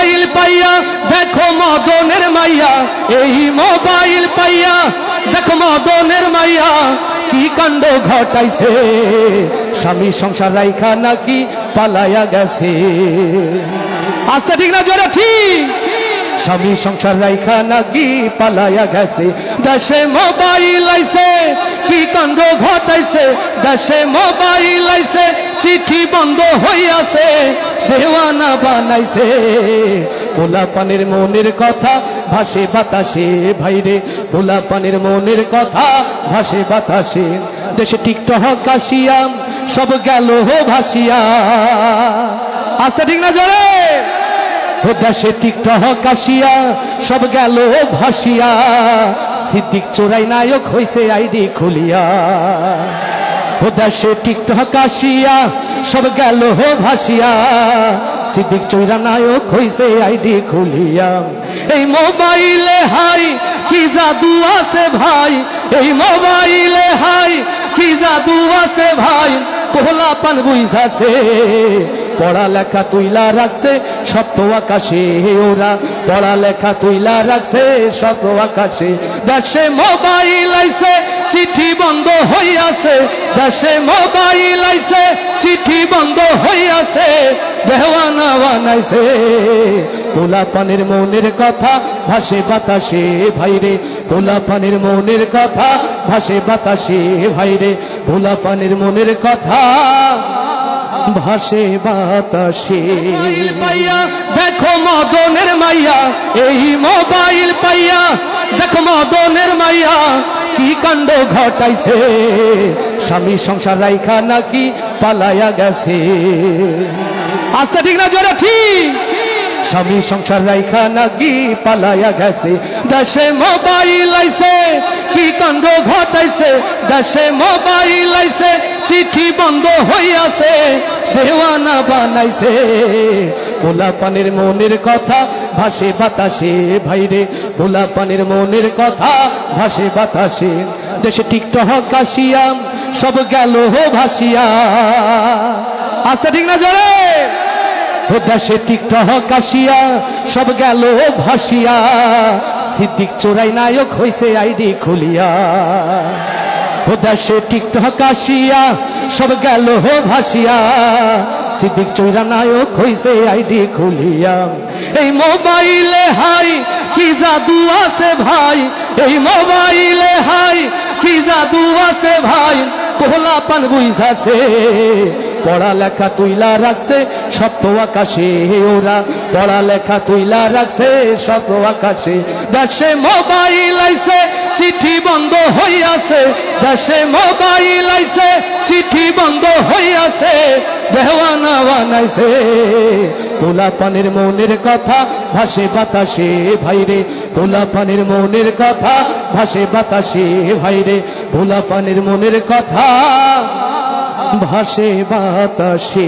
Mobile পাইয়া দেখো মদনের মাইয়া, এই মোবাইল পাইয়া দেখো মদনের মাইয়া কি কাণ্ড ঘটাইছে, স্বামী সংসার রাইখা নাকি পালাইয়া গেছে। আস্তে ঠিক না জোরে ঠিক? স্বামী সংসার রাইখা নাকি পালাইয়া গেছে। দেশে মোবাইল আইছে কি কাণ্ড ঘটাইছে, দেশে মোবাইল আইছে চিঠি বন্ধ হইয়াছে, দেওয়ানা বানাইছে। পোলা পানের মনের কথা ভাসে বাতাসে ভাইরে, পোলা পানের মনের কথা ভাসে বাতাসে। দেশে টিকটক আসিয়া সব গেল ভাসিয়া। আস্তে ঠিক না জোরে? দেশে টিকটক আসিয়া সব গেল ভাসিয়া, সিদ্দিক চোরাই নায়ক হইছে আইডি খুলিয়া। দেশে টিকটক আসিয়া সব গেল ভাসিয়া, সিদ্দিক চোরা নায়ক হইছে আইডি খুলিয়া। এই মোবাইলে হাই কি জাদু আছে ভাই, এই মোবাইলে হাই কি জাদু আছে ভাই, পোলা পান বুঝাছে। পড়ালেখা তুইলা রাখছে সপ্ত আকাশে, ওরা পড়ালেখা তুইলা রাখছে সপ্ত আকাশে। দেশে মোবাইল আইছে চিঠি বন্ধ হইয়াছে, দেশে মোবাইল আইছে চিঠি বন্ধ হইয়াছে, দেওয়ানা বানাইছে। পোলা পানের মনের কথা ভাসে বাতাসে ভাইরে, পোলা পানের মনের কথা ভাসে বাতাসে ভাইরে, পোলা পানের মনের কথা ভাসে বাতাসে। মোবাইল পাইয়া দেখো মদনের মাইয়া, এই মোবাইল পাইয়া দেখো মদনের মাইয়া কি কাণ্ড ঘটাইছে, স্বামী সংসার রাইখা নাকি পালাইয়া গেছে। আস্তে ঠিক না জোরে ঠিক? স্বামী সংসার রাইখা নাকি পালাইয়া গেছে। দেশে মোবাইল আইছে কি কাণ্ড ঘটাইছে, দেশে মোবাইল আইছে চিঠি বন্ধ হইয়াছে, দেওয়ানা বানাইছে। পোলা পানের মনের কথা ভাসে বাতাসে ভাইরে, পোলা পানের মনের কথা ভাসে বাতাসে। দেশে টিকটক আসিয়া সব গেল ভাসিয়া। আস্তে ঠিক না জোরে? দেশে টিকটক আসিয়া সব গেল ভাসিয়া, সিদ্দিক চোরাই নায়ক হইছে আইডি খুলিয়া। দেশে টিকটক আসিয়া সব গেল ভাসিয়া, সিদ্দিক চোরা নায়ক হইছে আইডি খুলিয়া। এই মোবাইলে হাই কি জাদু আছে ভাই, এই মোবাইলে হাই কি জাদু আছে ভাই, পোলা পান বুঝাছে। পড়ালেখা তুইলা রাখছে সপ্ত আকাশে, ওরা পড়ালেখা তুইলা রাখছে সপ্ত আকাশে। দেশে মোবাইল আইছে চিঠি বন্ধ হইয়াছে, দেশে মোবাইল আইছে চিঠি বন্ধ হইয়াছে, দেওয়ানা বানাইছে। পোলা পানের মনের কথা ভাসে বাতাসে ভাইরে, পোলা পানের মনের কথা ভাসে বাতাসে ভাইরে, পোলা পানের মনের কথা ভাসে বাতাসে।